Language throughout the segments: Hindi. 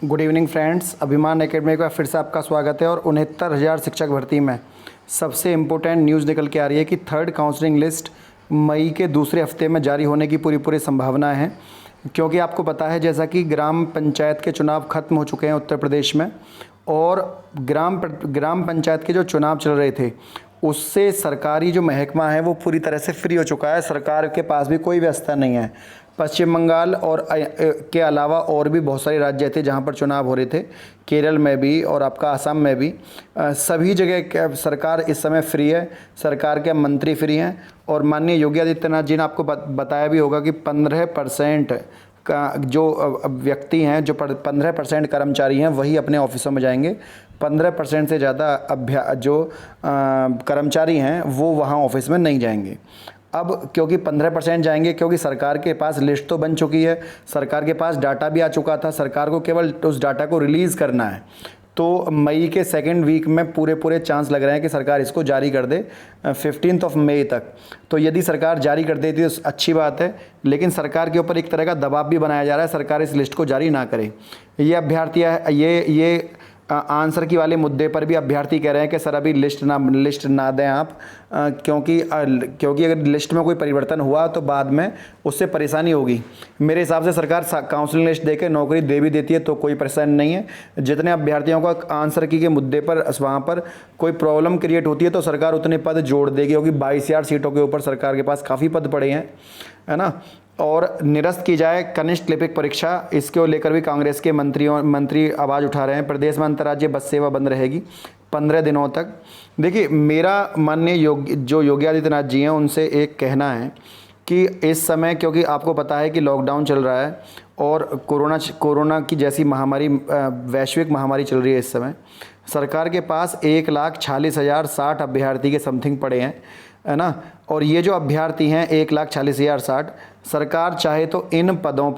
गुड इवनिंग फ्रेंड्स, अभिमान एकेडमी का फिर से आपका स्वागत है। और 69,000 शिक्षक भर्ती में सबसे इम्पोर्टेंट न्यूज़ निकल के आ रही है कि थर्ड काउंसलिंग लिस्ट मई के दूसरे हफ्ते में जारी होने की पूरी संभावना है। क्योंकि आपको पता है जैसा कि ग्राम पंचायत के चुनाव खत्म हो चुके हैं उत्तर प्रदेश में, और ग्राम पंचायत के जो चुनाव चल रहे थे उससे सरकारी जो महकमा है वो पूरी तरह से फ्री हो चुका है। सरकार के पास भी कोई व्यवस्था नहीं है। पश्चिम बंगाल और के अलावा और भी बहुत सारे राज्य थे जहां पर चुनाव हो रहे थे, केरल में भी और आपका असम में भी, सभी जगह सरकार इस समय फ्री है। सरकार के मंत्री फ्री हैं। और माननीय योगी आदित्यनाथ जी ने आपको बताया भी होगा कि 15% का जो व्यक्ति हैं, जो 15% कर्मचारी हैं वही अपने ऑफिसों में जाएंगे। 15% से ज़्यादा जो कर्मचारी हैं वो वहाँ ऑफिस में नहीं जाएंगे। अब क्योंकि 15% जाएंगे, क्योंकि सरकार के पास लिस्ट तो बन चुकी है, सरकार के पास डाटा भी आ चुका था, सरकार को केवल उस डाटा को रिलीज़ करना है। तो मई के सेकेंड वीक में पूरे चांस लग रहे हैं कि सरकार इसको जारी कर दे 15 मई तक। तो यदि सरकार जारी कर देती तो अच्छी बात है, लेकिन सरकार के ऊपर एक तरह का दबाव भी बनाया जा रहा है सरकार इस लिस्ट को जारी ना करे। ये अभ्यर्थियाँ ये आंसर की वाले मुद्दे पर भी अभ्यर्थी कह रहे हैं कि सर अभी लिस्ट ना दें आप, क्योंकि अगर लिस्ट में कोई परिवर्तन हुआ तो बाद में उससे परेशानी होगी। मेरे हिसाब से सरकार काउंसलिंग लिस्ट देके नौकरी दे भी देती है तो कोई परेशानी नहीं है। जितने अभ्यर्थियों का आंसर की के मुद्दे पर वहाँ पर कोई प्रॉब्लम क्रिएट होती है तो सरकार उतने पद जोड़ देगी, क्योंकि 22,000 सीटों के ऊपर सरकार के पास काफ़ी पद पड़े हैं, है ना। और निरस्त की जाए कनिष्ठ लिपिक परीक्षा, इसको लेकर भी कांग्रेस के मंत्री आवाज़ उठा रहे हैं। प्रदेश में अंतर्राज्यीय बस सेवा बंद रहेगी 15 दिनों तक। देखिए, मेरा माननीय योगी आदित्यनाथ जी हैं उनसे एक कहना है कि इस समय, क्योंकि आपको पता है कि लॉकडाउन चल रहा है और कोरोना की जैसी महामारी, वैश्विक महामारी चल रही है इस समय, सरकार के पास 1,46,060 अभ्यर्थी के समथिंग पड़े हैं, है ना। और ये जो अभ्यर्थी हैं 1,46,060, सरकार चाहे तो इन पदों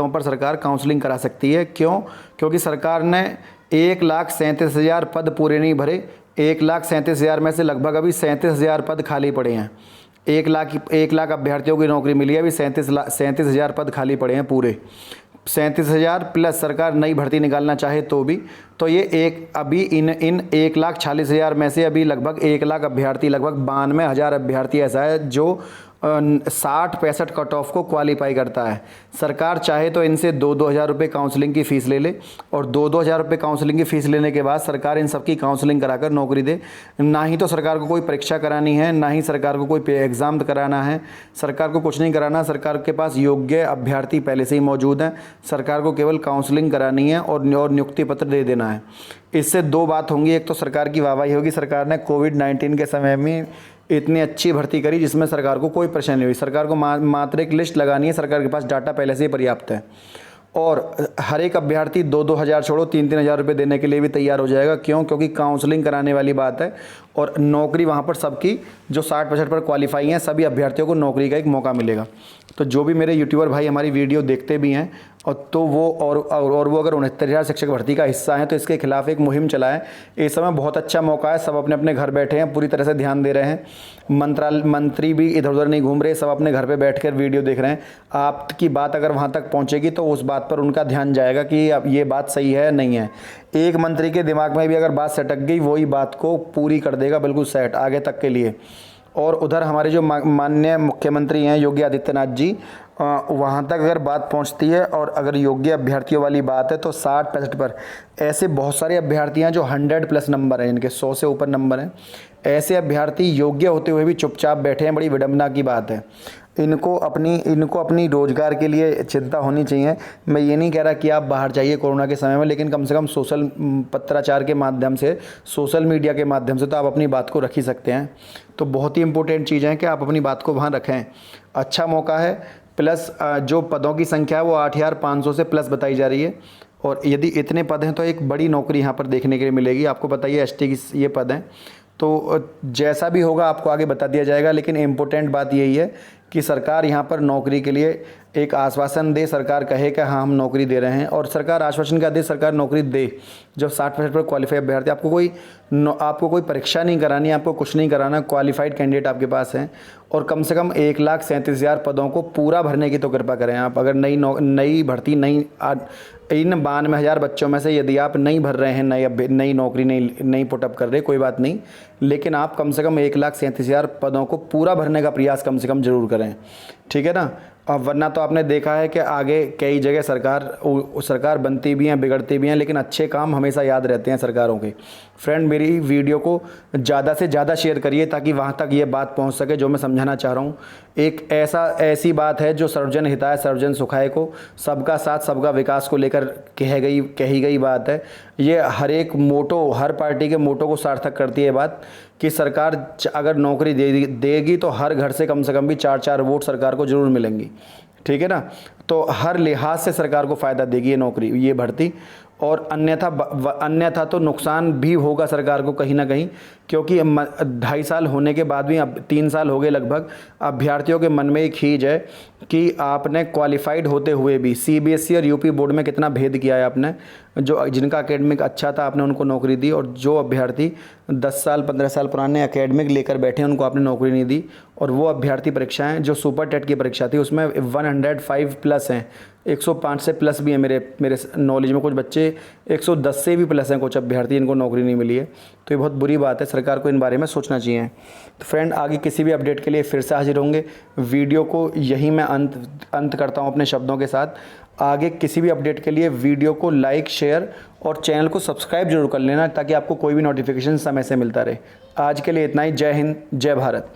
पर सरकार काउंसलिंग करा सकती है। क्यों? क्योंकि सरकार ने 1,37,000 पद पूरे नहीं भरे। 1,37,000 में से लगभग अभी 37,000 पद खाली पड़े हैं। 1 लाख अभ्यर्थियों की नौकरी मिली है, अभी 37,000 पद खाली पड़े हैं पूरे। 37,000 प्लस सरकार नई भर्ती निकालना चाहे तो भी, तो ये अभी इन 1,46,000 में से अभी लगभग 1 लाख अभ्यर्थी, लगभग 92,000 अभ्यर्थी ऐसा है जो 60-65 कट ऑफ को क्वालिफाई करता है। सरकार चाहे तो इनसे 2-2 हज़ार रुपये काउंसलिंग की फ़ीस ले ले, और 2-2 हज़ार रुपये काउंसलिंग की फ़ीस लेने के बाद सरकार इन सबकी काउंसलिंग कराकर नौकरी दे। ना ही तो सरकार को कोई परीक्षा करानी है, ना ही सरकार को कोई एग्ज़ाम कराना है, सरकार को कुछ नहीं कराना। सरकार के पास योग्य अभ्यर्थी पहले से ही मौजूद हैं, सरकार को केवल काउंसलिंग करानी है और नियुक्ति पत्र दे देना है। इससे दो बात होंगी, एक तो सरकार की वाहवाही होगी, सरकार ने कोविड-19 के समय में इतनी अच्छी भर्ती करी जिसमें सरकार को कोई परेशानी नहीं हुई। सरकार को मात्र एक लिस्ट लगानी है, सरकार के पास डाटा पहले से ही पर्याप्त है। और हर एक अभ्यर्थी 2-2 हज़ार छोड़ो 3-3 हज़ार रुपये देने के लिए भी तैयार हो जाएगा। क्यों? क्योंकि काउंसलिंग कराने वाली बात है और नौकरी वहाँ पर सबकी जो 60% पर क्वालिफाई हैं सभी अभ्यर्थियों को नौकरी का एक मौका मिलेगा। तो जो भी मेरे यूट्यूबर भाई हमारी वीडियो देखते भी हैं और तो वो वो अगर 69,000 शिक्षक भर्ती का हिस्सा हैं तो इसके खिलाफ एक मुहिम चलाएं। इस समय बहुत अच्छा मौका है, सब अपने अपने घर बैठे हैं, पूरी तरह से ध्यान दे रहे हैं। मंत्री भी इधर उधर नहीं घूम रहे, सब अपने घर पे बैठकर वीडियो देख रहे हैं। आपकी बात अगर वहाँ तक पहुँचेगी तो उस बात पर उनका ध्यान जाएगा कि अब ये बात सही है नहीं है। एक मंत्री के दिमाग में भी अगर बात सटक गई, वही बात को पूरी कर देगा बिल्कुल सेट आगे तक के लिए। और उधर हमारे जो माननीय मुख्यमंत्री हैं योगी आदित्यनाथ जी, वहाँ तक अगर बात पहुँचती है और अगर योग्य अभ्यर्थियों वाली बात है तो 60-65 पर ऐसे बहुत सारे अभ्यर्थी हैं जो 100+ नंबर हैं, इनके 100 से ऊपर नंबर हैं। ऐसे अभ्यर्थी योग्य होते हुए भी चुपचाप बैठे हैं, बड़ी विडंबना की बात है। इनको अपनी रोज़गार के लिए चिंता होनी चाहिए। मैं ये नहीं कह रहा कि आप बाहर जाइए कोरोना के समय में, लेकिन कम से कम सोशल पत्राचार के माध्यम से, सोशल मीडिया के माध्यम से तो आप अपनी बात को रख ही सकते हैं। तो बहुत ही इंपॉर्टेंट चीज़ है कि आप अपनी बात को वहाँ रखें। अच्छा मौका है, प्लस जो पदों की संख्या है वो 8,500 से प्लस बताई जा रही है। और यदि इतने पद हैं तो एक बड़ी नौकरी यहाँ पर देखने के लिए मिलेगी। आपको पता ही है ST की ये पद हैं, तो जैसा भी होगा आपको आगे बता दिया जाएगा। लेकिन इम्पोर्टेंट बात यही है कि सरकार यहाँ पर नौकरी के लिए एक आश्वासन दे सरकार, कहे कि हाँ हम नौकरी दे रहे हैं, और सरकार आश्वासन क्या दे, सरकार नौकरी दे। जो 60% पर क्वालिफाई अभ्यर्थी, आपको कोई परीक्षा नहीं करानी, आपको कुछ नहीं कराना, क्वालिफाइड कैंडिडेट आपके पास हैं, और कम से कम 1,37,000 पदों को पूरा भरने की तो कृपा करें आप। अगर नई भर्ती इन 92,000 बच्चों में से यदि आप नहीं भर रहे हैं, नई नौकरी नहीं पुटअप कर रहे, कोई बात नहीं, लेकिन आप कम से कम 1,37,000 पदों को पूरा भरने का प्रयास कम से कम ज़रूर करें, ठीक है ना। वरना तो आपने देखा है कि आगे कई जगह सरकार बनती भी हैं, बिगड़ती भी हैं, लेकिन अच्छे काम हमेशा याद रहते हैं सरकारों के। फ्रेंड, मेरी वीडियो को ज़्यादा से ज़्यादा शेयर करिए ताकि वहाँ तक ये बात पहुँच सके जो मैं समझाना चाह रहा हूँ। एक ऐसी बात है जो सर्वजन हिताय सर्वजन सुखाय को, सबका साथ सबका विकास को लेकर कही गई बात है। ये हर पार्टी के मोटो को सार्थक करती है बात कि सरकार अगर नौकरी देगी तो हर घर से कम भी 4-4 वोट सरकार को ज़रूर मिलेंगी, ठीक है ना। तो हर लिहाज से सरकार को फ़ायदा देगी ये नौकरी, ये भर्ती, और अन्यथा तो नुकसान भी होगा सरकार को कहीं ना कहीं, क्योंकि 2.5 साल होने के बाद भी, अब 3 साल हो गए लगभग, अभ्यर्थियों के मन में एक खींच है कि आपने क्वालिफाइड होते हुए भी CBSE और UP बोर्ड में कितना भेद किया है आपने। जिनका एकेडमिक अच्छा था आपने उनको नौकरी दी, और जो अभ्यर्थी 10 साल 15 साल पुराने एकेडमिक लेकर बैठे हैं उनको आपने नौकरी नहीं दी। और वो अभ्यर्थी परीक्षाएं जो सुपर टेट की परीक्षा थी उसमें 105 प्लस हैं, 105 से प्लस भी हैं। मेरे नॉलेज में कुछ बच्चे 110 से भी प्लस हैं, कुछ अभ्यर्थी, इनको नौकरी नहीं मिली है। तो ये बहुत बुरी बात है, सरकार को इन बारे में सोचना चाहिए। तो फ्रेंड, आगे किसी भी अपडेट के लिए फिर से हाजिर होंगे। वीडियो को यहीं मैं अंत करता हूँ अपने शब्दों के साथ। आगे किसी भी अपडेट के लिए वीडियो को लाइक, शेयर और चैनल को सब्सक्राइब जरूर कर लेना ताकि आपको कोई भी नोटिफिकेशन समय से मिलता रहे। आज के लिए इतना ही। जय हिंद, जय भारत।